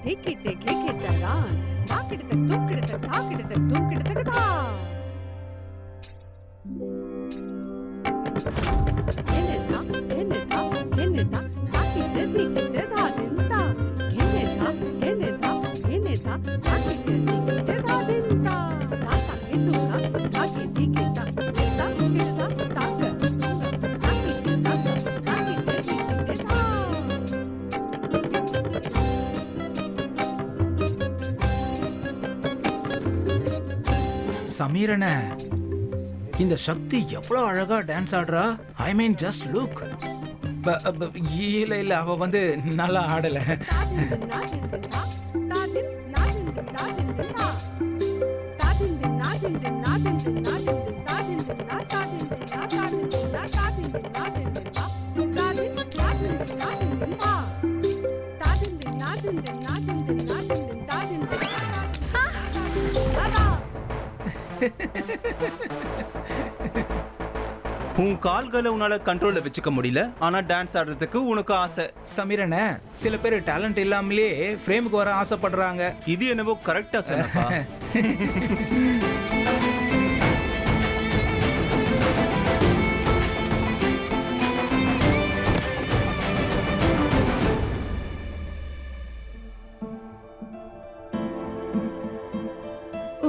திக்கிட்டு கிக்கிட்டதான் தாக்கிட்டு தூக்கிட்டு தாக்கிட்டு தூக்கிட்டு தா என்னதா என்னதா என்னதா தாக்கிட்டு திக்கிட்டு தாதிந்தா என்னதா என்னதா என்னதா தாக்கிட்டு திக்கிட்டு தாதிந்தா தாக்கா கிட்டுனா தாக்கி திக்கிட்டா கிட்டா கிட்டா தாக்க தாக்கிட்டு தாக்க தாக்கிட்டு திக்கிட்டு தா சமீரன இந்த சக்தி எவ்வளவு அழகா டான்ஸ் ஆடுறா. ஐ மீன் ஜஸ்ட் லுக். இல்ல இல்ல அவ வந்து நல்லா ஆடல. உன் கால்களை உன்னால கண்ட்ரோல்ல வச்சுக்க முடியல, ஆனா டான்ஸ் ஆடுறதுக்கு உனக்கு ஆசை. சமீரன சில பேர் டேலண்ட் இல்லாமலே ஃப்ரேமுக்கு வர ஆசைப்படுறாங்க. இது என்னவோ கரெக்டா சொன்னப்பா.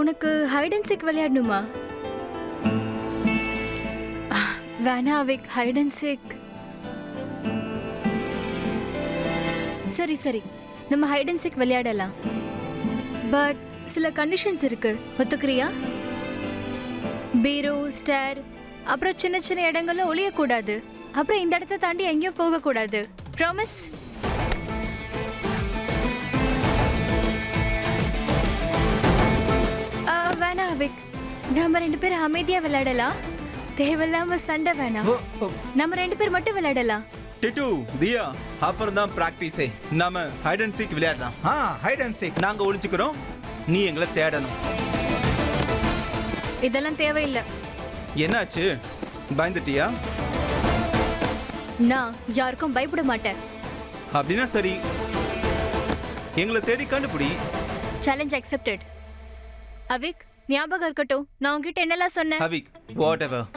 உனக்கு ஹைட் அண்ட் சீக் விளையாடணுமா? வேணா அவிக், ஹைட் அண்ட் சீக். சரி சரி, நம்ம ஹைட் அண்ட் சீக் விளையாடலாம். பட் சில கண்டிஷன்ஸ் இருக்கு, ஒத்துக்கிறியா? பீரோ, ஸ்டேர், அப்புறம் சின்ன சின்ன இடங்கள்ல ஒளியக்கூடாது. அப்புறம் இந்த இடத்த தாண்டி எங்கேயும் போகக்கூடாது. ப்ராமிஸ்? வேணா அவிக், நம்ம 2 பேரும் அமைதியா விளையாடலாம். தேவையில்லாம சண்டை வேணாம். நம்ம 2 பேர் மட்டும் விளையாடலாம். டிட்டு, தியா, அப்புறம் தான் பிராக்டிஸே. நாம ஹைட் அண்ட் சீக் விளையாடலாம். Hide and seek. நாங்க ஒளிச்சுக்கிறோம், நீ எங்களை தேடணும். இதெல்லாம் தேவையில்லை. என்னாச்சு, பயந்துட்டியா? நான் யாருக்கும் பயப்பட மாட்டேன். அப்படின்னா சரி, எங்களை தேடி கண்டுபிடி. Challenge accepted. அவிக், ஞாபகம் இருக்கட்டும், நான் உங்ககிட்ட என்னெல்லாம் சொன்னேன். AVIC, what ever.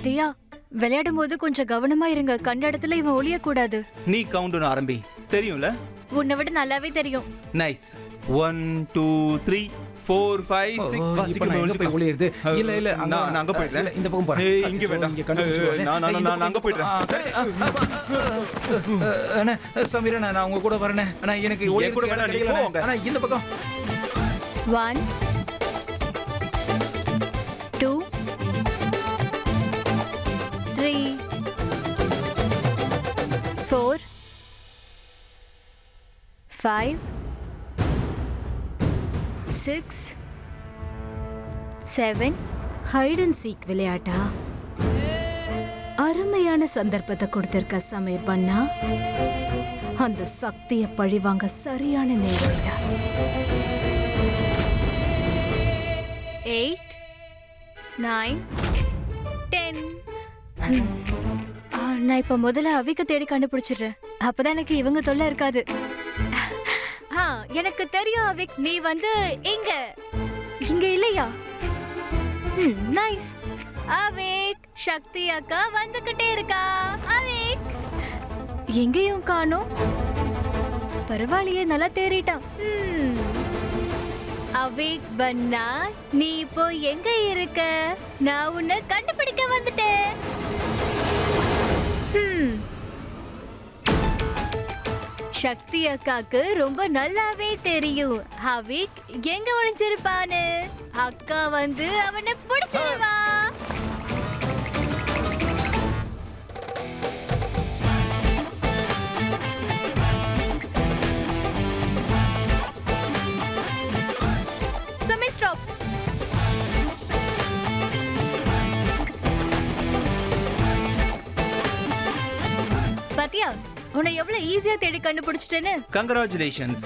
தியா, விளையாடும் போது கொஞ்சம் கவனமா இருங்க. கண்ட இடத்துல இவன் ஒளியக்கூடாது. நீ கவுண்ட் ஒன்று ஆரம்பி, தெரியும்ல? உன்னை விட நல்லாவே தெரியும். நைஸ். 1 2 3 4 5 6 ஒளியிருது. இல்ல இல்ல நான் அங்க போயிடுறேன். இந்த பக்கம் பாரு. இங்க வேண்டாம். நான் அங்க போயிடுறேன். அண்ணா சமீரன், நான் உங்க கூட வரேன். ஆனா எனக்கு ஒளி கூட வேணா, நீ போ. ஆனா இந்த பக்கம் 1 2 3 4 5 6 7. ஹைட் அண்ட் சீக் விளையாட்டா? அருமையான சந்தர்ப்பத்தை கொடுத்திருக்க சமீர் பண்ணா. அந்த சக்தியை பழிவாங்க சரியான நேரம் இது. 8 9 10. நான் இப்ப முதல்ல அவிக்க தேடி கண்டுபிடிச்சிடுறேன். அப்பதான் எனக்கு இவங்க தொல்லை இருக்காது. எனக்கு தெரியும் அவிக், நீ வந்து இங்க இங்க இல்லையா? நைஸ். அவிக், சக்தி அக்கா வந்துகிட்டே இருக்கா. அவிக் எங்கேயும் காணோம். பரவாயில்லையே, நல்லா தேறிட்டான். அவிக் பன்னா, நீ இப்போ எங்க இருக்க? நான் உன்னை கண்டுபிடிக்க வந்துட்டேன். சக்தி அக்காக்கு ரொம்ப நல்லாவே தெரியும் அவிக் எங்க ஒளிஞ்சிருப்பான்னு. அக்கா வந்து அவனை பிடிச்சிருவா. சமீர், ஸ்டாப். பாத்தியா, உன்னை எவ்வளவு ஈஸியா தேடி கண்டுபிடிச்சிட்டேன்னு. Congratulations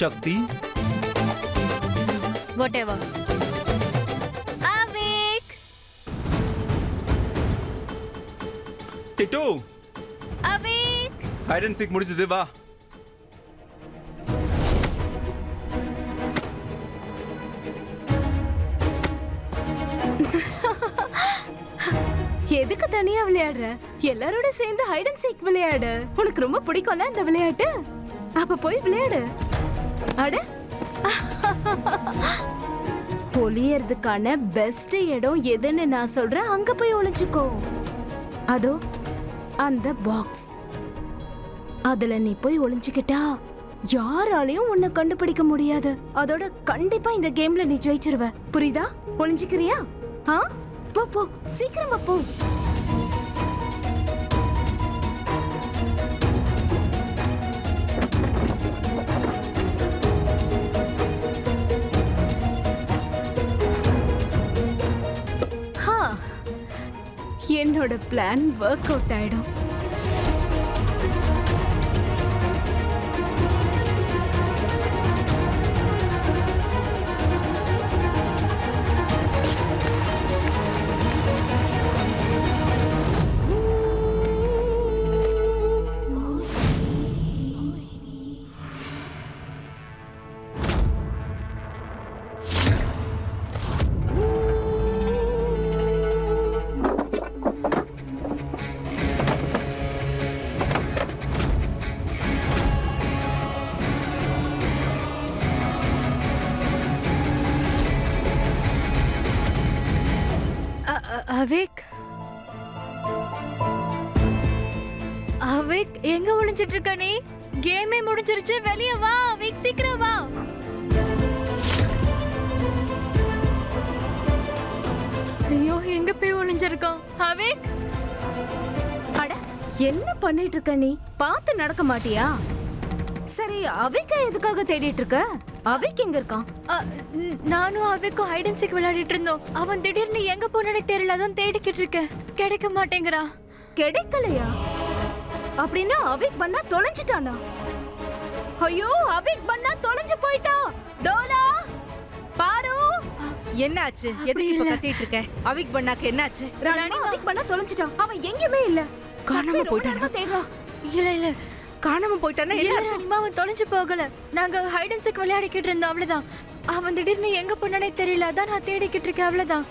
Shakti. Whatever. Avik. Titu. Avik. Hide and seek முடிஞ்சது, வா. எதுக்கு தனியா விளையாடுற? எல்லாரோட சேர்ந்து ஹைட் அண்ட் சீக் விளையாடு. உனக்கு ரொம்ப பிடிக்கும்ல இந்த விளையாட்டு? அப்ப போய் விளையாடு. அட, ஒளியறதுக்கான பெஸ்ட் இடம் எதுன்னு நான் சொல்றேன், அங்க போய் ஒளிஞ்சுக்கோ. அதோ அந்த பாக்ஸ், அதுல நீ போய் ஒளிஞ்சுக்கிட்டா யாராலையும் உன்னை கண்டுபிடிக்க முடியாது. அதோட கண்டிப்பா இந்த கேம்ல நீ ஜெயிச்சிருவ. புரியுதா? ஒளிஞ்சுக்கிறியா? ஆ, போ போ, சீக்கிரமா போ. என்னோட பிளான் ஒர்க் அவுட் ஆயிடும். அவேக், அவேக் எங்க ஒளிஞ்சிட்டு இருக்க நீ? கேமே முடிஞ்சிருச்சு, வெளியே வா அவேக், சீக்கிரம் வா. ஐயோ, எங்க போய் ஒளிஞ்சிருக்கான் அவேக்? அட, என்ன பண்ணிட்டு இருக்க நீ? பார்த்து நடக்க மாட்டியா? சரி, அவேக்க எதுக்காக தேடிட்டு இருக்க? அவேக் எங்க இருக்கான்? நானும் அவேக்கும் ஹைட் அண்ட் சீக் விளையாடிட்டு இருந்தோம். அவன் திடீர்னு எங்க போனே தெரியல, அதான் தேடிக்கிட்டு இருக்கேன். கிடைக்க மாட்டேங்கிறா. கிடைக்கலையா? அப்படின்னா அவேக் பண்ணா தொலைஞ்சிட்டானா? ஐயோ, அவேக் பண்ணா தொலைஞ்சு போயிட்டா. டோலா, பாரு, என்னாச்சு? எதுக்கு இப்ப கத்திட்டு இருக்க? அவிக் பண்ணாக்கு என்னாச்சு? ராணி, அவேக் பண்ணா தொலைஞ்சிட்டான். அவன் எங்கேயுமே இல்ல. காணாம போயிட்டானா? தேடுறா. இல்ல இல்ல, காணாம போயிட்டானா? இல்ல ராணிமா, அவன் தொலைஞ்சு போகல. நாங்க ஹைட் அண்ட் சீக் விளையாடிக்கிட்டு இருந்தோம், அவ்வளவுதான். அவன் திடீர்னு எங்க போனானே தெரியல, அதான் நான் தேடிக்கிட்டு இருக்கேன், அவ்வளவுதான்.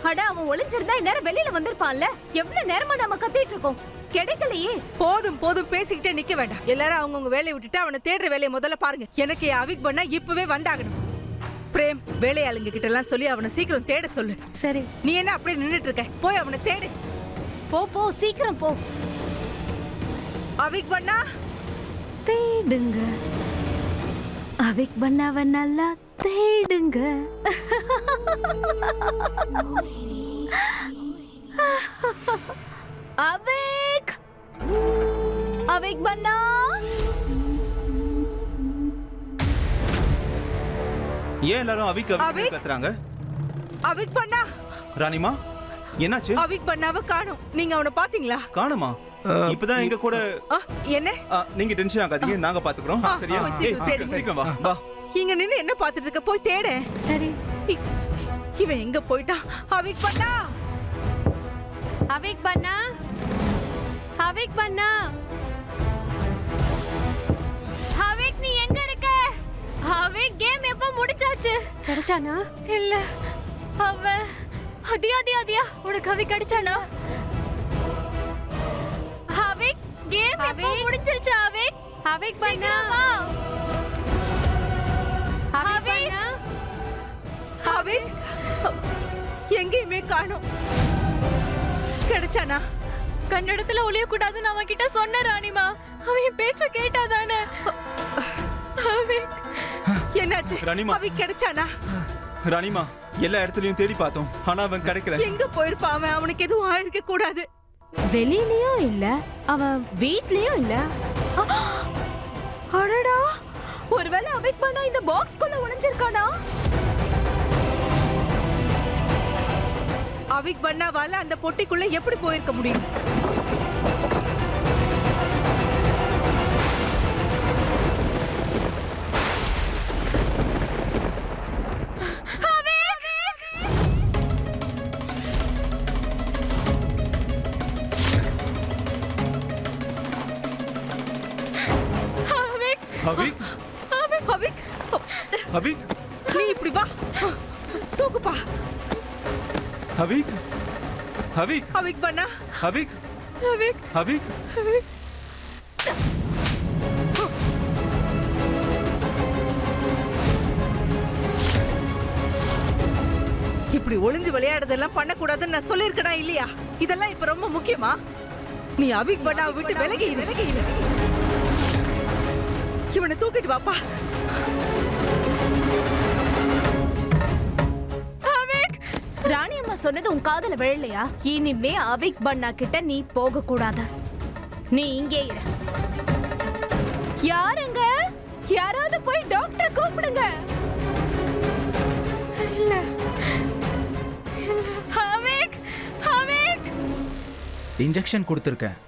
அட, அவன் ஒளிஞ்சிருந்தா இந்நேரம் வெளியில வந்திருப்பான்ல. எவ்வளவு நேரமா நம்ம கத்திட்டு இருக்கோம், கிடைக்கலையே. போதும் போதும், பேசிக்கிட்டே நிக்க வேண்டாம். எல்லாரும் அவங்கவுங்க வேலையை விட்டுட்டு அவனை தேடுற வேலையை முதல்ல பாருங்க. எனக்கு அவிக் பண்ணா இப்பவே வந்தாகணும். பிரேம், வேலையாளுங்க கிட்ட எல்லாம் சொல்லி அவனை சீக்கிரம் தேட சொல்லு. சரி. நீ என்ன அப்படியே நின்னுட்டு இருக்க? போய் அவனை தேடு. போ போ, சீக்கிரம் போ. அவிக் பண்ணா தேடுங்க, அவேக் பண்ணாவ நல்லா தேடுங்க. அவேக், அவேக் பண்ணா. ஏன் எல்லாரும் அவிக் அவிக்? கத்துறாங்க? அவிக் பண்ணா. ராணிமா, என்னாச்சு? அவிக் பண்ணாவ காணோம். நீங்க அவனை பாத்தீங்களா? காணுமா? இப்பதான் எங்க கூட. என்ன? நீங்க டென்ஷன் ஆகாதீங்க, நாங்க பாத்துக்கிறோம். சரியா? சரி, சீக்கிரம் வா வா. இங்க நின்னு என்ன பாத்துட்டு இருக்க? போய் தேட. சரி. இவன் எங்க போயிட்டான்? அவிக் பண்ணா, அவேக் பண்ணா, அவேக் பண்ணா, அவேக் நீ எங்க இருக்க? அவேக், கேம் எப்ப முடிச்சாச்சு? கிடைச்சானா? இல்ல, அவன் அதியா உனக்கு அவேக் கிடைச்சானா? அவேக், கேம் எப்ப முடிஞ்சிருச்சு? அவேக், அவேக் பண்ணா, அவேக், அவிக் எங்கேயுமே காணோம். கிடைச்சானா? கன்னடத்துல ஒளிய கூடாதுன்னு அவன் கிட்ட சொன்ன ராணிமா. அவன் பேச்ச கேட்டாதானே. அவேக், என்னாச்சு? ராணிமா. அவிக் கிடைச்சானா? ராணிமா, எல்லா இடத்துலயும் தேடி பார்த்தோம், ஆனா அவன் கிடைக்கல. எங்க போயிருப்பான் அவன்? அவனுக்கு எதுவும் ஆயிருக்க கூடாது. வெளியிலயும் இல்ல, அவன் வீட்லயும் இல்ல. அடடா, ஒருவேளை அவேக் பண்ணா இந்த பாக்ஸ்க்குள்ள ஒளிஞ்சிருக்கானா? அவிக் பண்ணாவால அந்த பொட்டிக்குள்ள எப்படி போயிருக்க முடியும்? அவிக் அவிக் அவிக் நீ இப்படி வா, தூக்குப்பா. அவிக் அவிக் அவிக் பண்ணா, அவிக் அவிக் அவிக் இப்படி ஒளிஞ்சு விளையாடுறதெல்லாம் பண்ணக்கூடாதுன்னு நான் சொல்லியிருக்கேனா இல்லையா? இதெல்லாம் இப்ப ரொம்ப முக்கியமா? நீ அவிக் பண்ணாவை விட்டு விலகி இரு. இவனை தூக்கிட்டு வாப்பா. ராணி அம்மா சொன்னது உன் காதுல விழலையா? இனிமே அவிக் பண்ணா கிட்ட நீ போக கூடாது. நீ இங்கே இரு. யாருங்க? யாராவது போய் டாக்டர் கூப்பிடுங்க. இல்ல அவிக் அவிக் இன்ஜெக்ஷன் கொடுத்துருக்கேன்,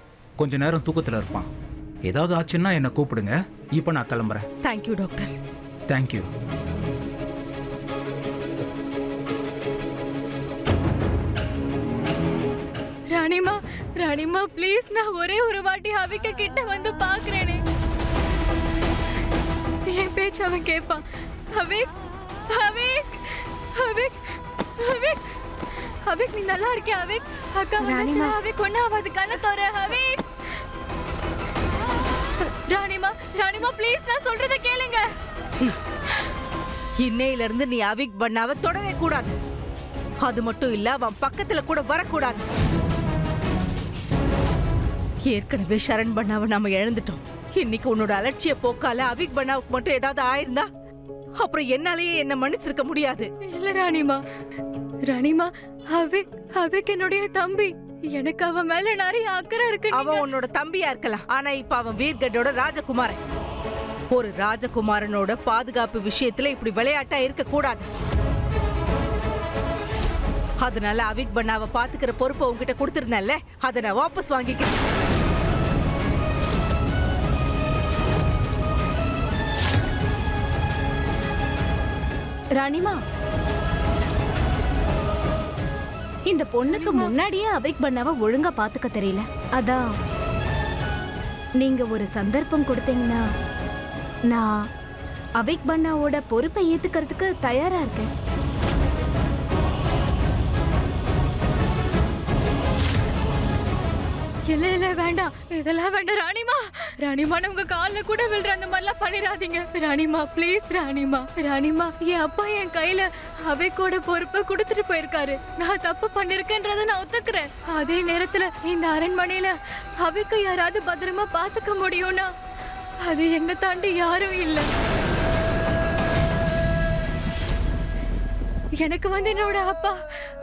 கொஞ்ச நேரம் தூக்கத்துல இருப்பான். ஏதாவது ஆச்சுன்னா என்ன கூப்பிடுங்க. இப்போ நான் கிளம்புறேன். Thank you doctor. Thank you. Ranima Ranima please, நான் ஒரே ஒரு வாட்டி அவிக்க கிட்ட வந்து பாக்குறேனே. என் பேச்சு அவன் கேட்பான். AVIC AVIC AVIC AVIC AVIC நீ நல்லா இருக்கியா அவிக்? அக்கா ராணிமா அவிக் ஒண்ணாவது கண்ணை தோற அவிக். ராணிமா ராணிமா ப்ளீஸ், நான் சொல்றத கேளுங்க. இன்னையில இருந்து நீ அவிக் பண்ணாவை தொடவே கூடாது. அது மட்டும் இல்ல, அவன் பக்கத்துல கூட வரக்கூடாது. ஏற்கனவே சரண் பண்ணாவை நாம இழந்துட்டோம். இன்னைக்கு உன்னோட அலட்சிய போக்கால அவிக் பண்ணாவுக்கு மட்டும் ஏதாவது ஆயிருந்தா அப்புறம் என்னாலேயே என்ன மன்னிச்சிருக்க முடியாது. இல்ல ராணிமா, ராணிமா அவிக் அவிக் என்னுடைய தம்பி. எனக்கு அவன் மேல நிறைய அக்கறை இருக்கு. அவன் உன்னோட தம்பியா இருக்கலாம், ஆனா இப்ப அவன் வீர்கட்டோட ராஜகுமாரன். ஒரு ராஜகுமாரனோட பாதுகாப்பு விஷயத்துல இப்படி விளையாட்டா இருக்க கூடாது. அதனால அவிக் பண்ணாவை பாத்துக்கிற பொறுப்பை உன்கிட்ட கொடுத்திருந்தேன்ல, அதை நான் வாபஸ் வாங்கிக்கிறேன். ராணிமா, இந்த பொண்ணுக்கு முன்னாடியே அவிக் பண்ணாவை ஒழுங்கா பாத்துக்க தெரியல. அதான் நீங்க ஒரு சந்தர்ப்பம் கொடுத்தீங்கன்னா நான் அவிக் பண்ணாவோட பொறுப்பை ஏத்துக்கிறதுக்கு தயாரா இருக்கேன். இல்ல இல்ல வேண்டாம், இதெல்லாம் வேண்டாம் ராணிமா. ராணிமா உங்க கால்ல கூட விழுற அந்த மாதிரிலாம் பண்ணிடாதீங்க ராணிமா, ப்ளீஸ் ராணிமா. ராணிமா, என் அப்பா என் கையில அவைக்கோட பொறுப்பை கொடுத்துட்டு போயிருக்காரு. நான் தப்பு பண்ணிருக்கேன்றத நான் ஒத்துக்கிறேன். அதே நேரத்துல இந்த அரண்மனையில அவைக்கு யாராவது பத்திரமா பாத்துக்க முடியும்னா அது என்ன தாண்டி யாரும் இல்ல. எனக்கு என்னோட அப்பா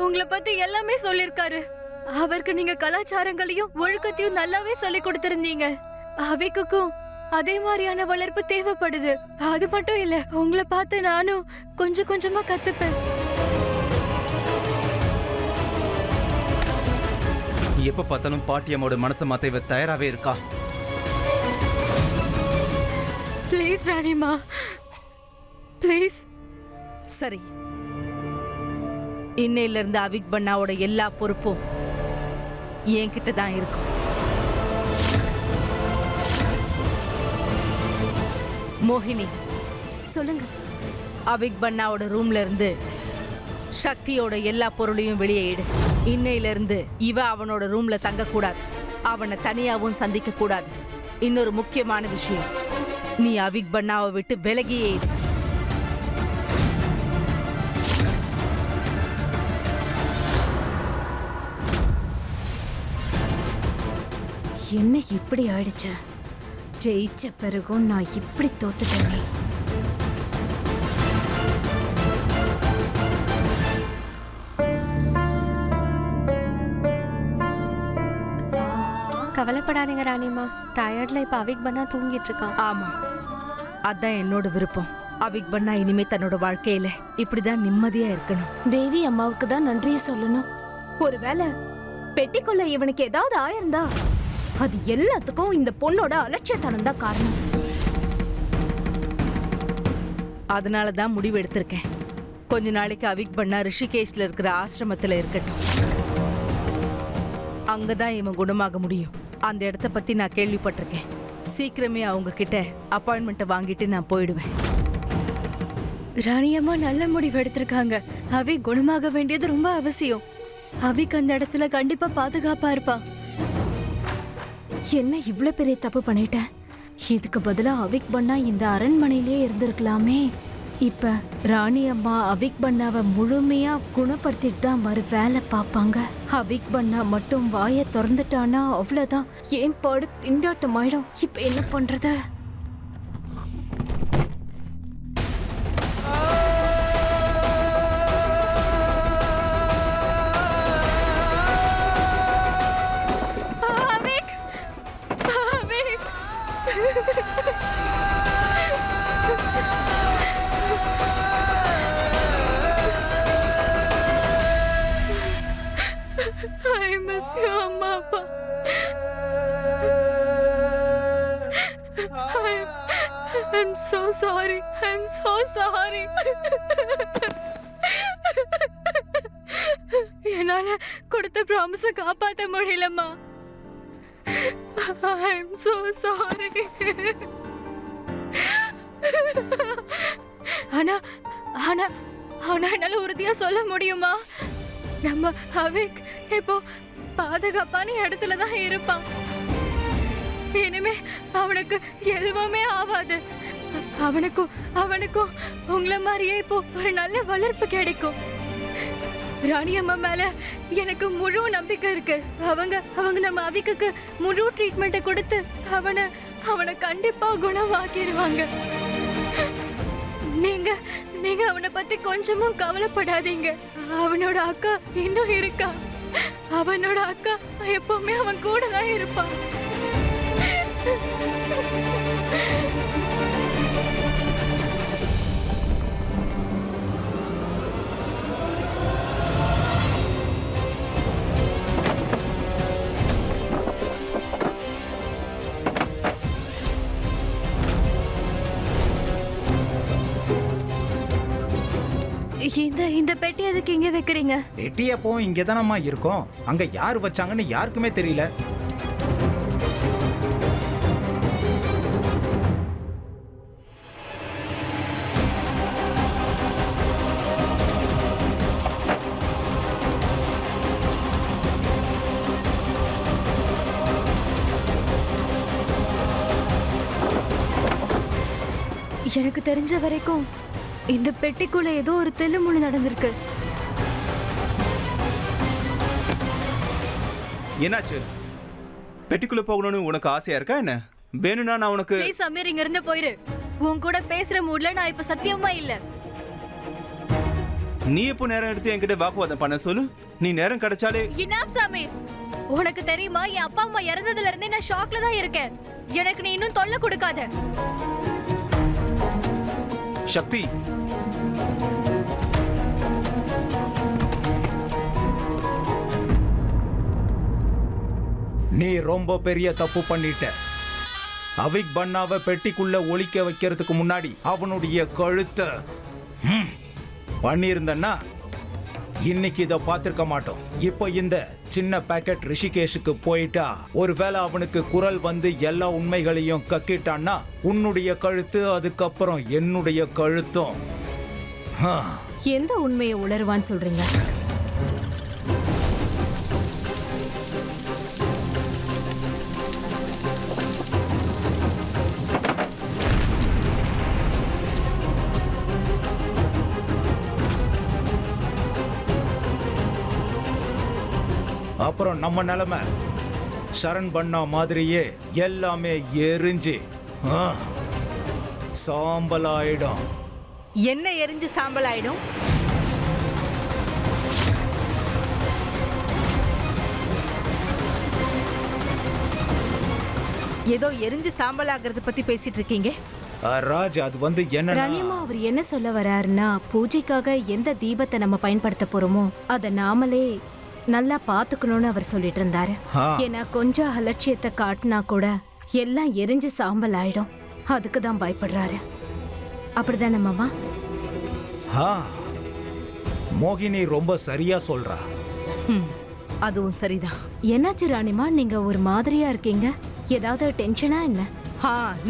உங்களை பத்தி எல்லாமே சொல்லிருக்காரு. அவருக்கு நீங்க கலாச்சாரங்களையும் ஒழுக்கத்தையும் நல்லாவே சொல்லி கொடுத்திருந்தீங்க. அவைக்கும் அதே மாதிரியான வளர்ப்பு தேவைப்படுது. அது மட்டும் இல்ல, உங்களை பார்த்து நானும் கொஞ்சம் கொஞ்சமா கத்துப்பேன். எப்ப பார்த்தாலும் பாட்டியம்மோட மனசை மாத்த இவ தயாராவே இருக்கா. ப்ளீஸ் ராணிமா, ப்ளீஸ். சரி, இன்னையில இருந்து அவிக் பண்ணாவோட எல்லா பொறுப்பும் என்கிட்ட தான் இருக்கும். மோகினி, சொல்லுங்க. அவிக் பண்ணாவோட ரூம்ல இருந்து சக்தியோட எல்லா பொருளையும் வெளியே எடு. இன்னையில இருந்து இவ அவனோட ரூம்ல தங்க கூடாது, அவனை தனியாவும் சந்திக்க கூடாது. இன்னொரு முக்கியமான விஷயம், நீ அவிக் பண்ணாவை விட்டு விலகியே இரு. என்ன இப்படி ஆயிடுச்சு? ஜெயிச்ச பிறகும் நான் இப்படி தோத்துட்டேனே. கவலைப்படாதீங்க ராணிமா, டயர்ட்ல இப்ப அவிக் பண்ணா தூங்கிட்டு இருக்கான். ஆமா, அதான் என்னோட விருப்பம். அவிக் பண்ணா இனிமே தன்னோட வாழ்க்கையில இப்படிதான் நிம்மதியா இருக்கணும். தேவி அம்மாவுக்கு தான் நன்றியை சொல்லணும். ஒருவேளை பெட்டிக்குள்ள இவனுக்கு ஏதாவது ஆயிருந்தா அது எல்லாத்துக்கும் இந்த பொண்ணோட அலட்சியத்தனம் தான் காரணம். அதனாலதான் முடிவு எடுத்திருக்கேன். கொஞ்ச நாளைக்கு அவிக் பண்ணா ரிஷிகேஷ்ல இருக்கிற ஆசிரமத்துல இருக்கட்டும். அங்கதான் இவன் குணமாக முடியும். அந்த இடத்த பத்தி நான் கேள்விப்பட்டிருக்கேன். சீக்கிரமே அவங்க கிட்ட அப்பாயின்மெண்ட் வாங்கிட்டு நான் போயிடுவேன். ராணியம்மா நல்ல முடிவு எடுத்திருக்காங்க. அவி குணமாக வேண்டியது ரொம்ப அவசியம். அவிக்கு அந்த இடத்துல கண்டிப்பா பாதுகாப்பா இருப்பான். என்ன இவ்ளோ பெரிய தப்பு பண்ணிட்டேன்? இதுக்கு பதிலா அவிக் பண்ணா இந்த அரண்மனையிலே இருந்திருக்கலாமே. இப்ப ராணி அம்மா அவிக் பண்ணாவை முழுமையா குணப்படுத்திட்டு தான் மறு வேலை பார்ப்பாங்க. அவிக் பண்ணா மட்டும் வாயை திறந்துட்டானா அவ்வளவுதான், ஏன் பாடு திண்டாட்டம் ஆயிடும். இப்ப என்ன பண்றது? AVIC! AVIC! I miss you, அம்மா அப்பா. I'm so sorry. I'm so sorry. என்னால கொடுத்த ப்ராமிஸ காப்பாத்த முடியலம்மா. I'm so sorry. ஆனா ஆனா ஆனா என்னால உறுதியா சொல்ல முடியுமா, நம்ம அவிக் இப்போ பாதுகாப்பான இடத்துல தான் இருப்பான். இனிமே அவனுக்கு எதுவுமே ஆகாது. அவனுக்கும் உங்களை மாதிரியே இப்போ ஒரு நல்ல வளர்ப்பு கிடைக்கும். ராணி அம்மா மேல எனக்கு முழு நம்பிக்கை இருக்கு. அவங்க நம்ம அவிக்கு முழு ட்ரீட்மெண்ட்டை கொடுத்து அவனை கண்டிப்பா குணமாக்கிடுவாங்க. நீங்க அவனை பத்தி கொஞ்சமும் கவலைப்படாதீங்க. அவனோட அக்கா இன்னும் இருக்கா. அவனோட அக்கா எப்பவுமே அவன் கூட தான் இருப்பான். இந்த பெட்டி எதுக்கு இங்க வைக்கிறீங்க? பெட்டி அப்போ இங்கே தானம்மா இருக்கும். அங்க யார் வச்சாங்கன்னு யாருக்குமே தெரியல. எனக்கு தெரிஞ்ச வரைக்கும் இந்த பெட்டிக்குள்ள ஏதோ ஒரு தெல்லுமுள்ளு நடந்திருக்கு. என்னாச்சு? பெட்டிக்குள்ள போகணும்னு உனக்கு ஆசையா இருக்கா என்ன? வேணும்னா நான் உனக்கு. ப்ளீஸ் சமீர், இங்க இருந்து போயிரு. உன் கூட பேசுற மூட்ல நான் இப்ப சத்தியமா இல்ல. நீ எப்போ நேரம் எடுத்து என்கிட்ட வாக்குவாதம் பண்ண சொல்லு. நீ நேரம் கிடைச்சாலே. இனாஃப் சமீர். உனக்கு தெரியுமா, என் அப்பா அம்மா இறந்ததுல இருந்தே நான் ஷாக்ல தான் இருக்கேன். எனக்கு நீ இன்னும் தொல்லை கொடுக்காத. சக்தி, நீ ரொம்ப பெரிய தப்பு பண்ணிட்ட. அவிக் பண்ணாவை பெட்டிக்குள்ள ஒளிக்க வைக்கிறதுக்கு முன்னாடி அவனுடைய கழுத்தை பண்ணியிருந்தன்னா இன்னைக்கு இதை பார்த்திருக்க மாட்டோம். இப்போ இந்த சின்ன பாக்கெட் ரிஷிகேஷுக்கு போயிட்டா ஒருவேளை அவனுக்கு குரல் வந்து எல்லா உண்மைகளையும் கக்கிட்டான்னா உன்னுடைய கழுத்து, அதுக்கப்புறம் என்னுடைய கழுத்தும். எந்த உண்மையை உளருவான்னு சொல்றீங்க? அப்புறம் நம்ம நிலைமை சரண் பண்ணா மாதிரியே எல்லாமே எரிஞ்சு சாம்பல் ஆயிடும். என்ன எரிஞ்சு சாம்பல் ஆயிடும்? ஏதோ எரிஞ்சு சாம்பல் ஆகிறத பத்தி பேசிட்டு இருக்கீங்க. ராஜ், அது வந்து என்ன? ராணியம்மா, அவர் என்ன சொல்ல வர்றாருன்னா, பூஜைக்காக எந்த தீபத்தை நம்ம பயன்படுத்த போறோமோ அதை நாமளே நல்லா பாத்துக்கணும்னு அவர் சொல்லிட்டு இருந்தாரு. ஏன்னா கொஞ்சம் அலட்சியத்தை காட்டினா கூட எல்லாம் எரிஞ்சு சாம்பல் ஆயிடும். அதுக்கு தான் பயப்படுறாரு. அப்படிதானே மாமா? மோகினி ரொம்ப சரியா சொல்றா. அதுவும் சரிதான். என்னாச்சு ராணிமா, நீங்க ஒரு மாதிரியா இருக்கீங்க? ஏதாவது டென்ஷனா என்ன?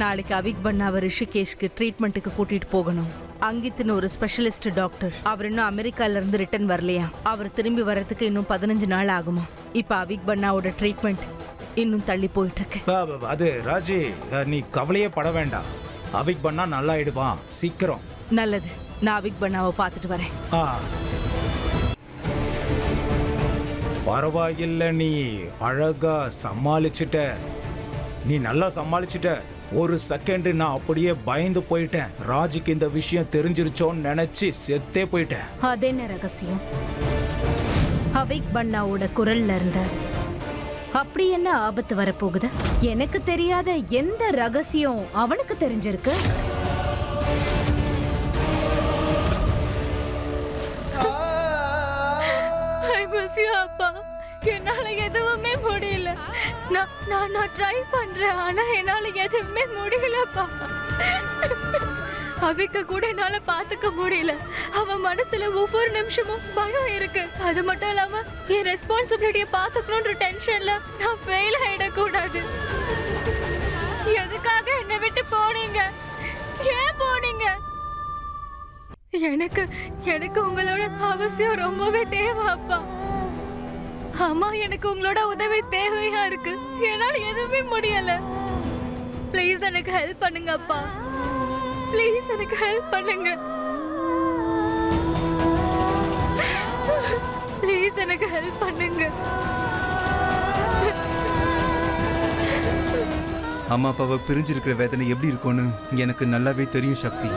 நாளைக்கு அவிக் பண்ணாவை ரிஷிகேஷ்க்கு ட்ரீட்மெண்ட்டுக்கு கூட்டிட்டு போகணும். அங்கித்னு ஒரு ஸ்பெஷலிஸ்ட் டாக்டர், அவர் இன்னும் அமெரிக்கால இருந்து ரிட்டர்ன் வரலையா. அவர் திரும்பி வர்றதுக்கு இன்னும் 15 நாள் ஆகுமா. இப்ப அவிக் பண்ணாவோட ட்ரீட்மெண்ட் இன்னும் தள்ளி போயிட்டு இருக்கு. அது ராஜி, நீ கவலையே பட வேண்டாம். அவிக் பண்ணா நல்லாயிடுவான் சீக்கிரம். நல்லது, நான் அவிக் பண்ணாவை பார்த்துட்டு வரேன். பரவாயில்ல, நீ அழகா சமாளிச்சிட்ட. நீ நல்லா சமாளிச்சிட்ட. ஒரு செகண்ட் நான் அப்படியே பயந்து போயிட்டேன். ராஜுக்கு இந்த விஷயம் தெரிஞ்சிருச்சோன்னு நினைச்சு செத்தே போயிட்டேன். அது என்ன ரகசியம்? அவிக் பண்ணாவோட குரல்ல இருந்து அப்படி என்ன ஆபத்து வரப்போகுது? எனக்கு தெரியாத எந்த ரகசியம் அவனுக்கு தெரிஞ்சிருக்கு? அப்பா, என்னால எதுவுமே முடியல. நான் ட்ரை பண்றேன், ஆனா என்னால எதுவுமே முடியலப்பா. அவிக்க கூட என்னால பாத்துக்க முடியல. அவன் மனசுல ஒவ்வொரு நிமிஷமும் பயம் இருக்கு. அது மட்டும் இல்லாம என் ரெஸ்பான்சிபிலிட்டியை பாத்துக்கணும்ன்ற டென்ஷன்ல நான் ஃபெயில் ஆயிடக்கூடாது. எதுக்காக என்னை விட்டு போனீங்க? ஏன் போனீங்க? எனக்கு உங்களோட அவசியம் ரொம்பவே தேவை அப்பா. அம்மா, எனக்கு உங்களோட உதவி தேவையா இருக்கு. என்னால எதுவுமே முடியல. ப்ளீஸ் எனக்கு ஹெல்ப் பண்ணுங்க அப்பா. ப்ளீஸ் எனக்கு ஹெல்ப் பண்ணுங்க. ப்ளீஸ் எனக்கு ஹெல்ப் பண்ணுங்க. அம்மா அப்பாவை பிரிஞ்சிருக்கிற வேதனை எப்படி இருக்கும்னு எனக்கு நல்லாவே தெரியும் சக்தி.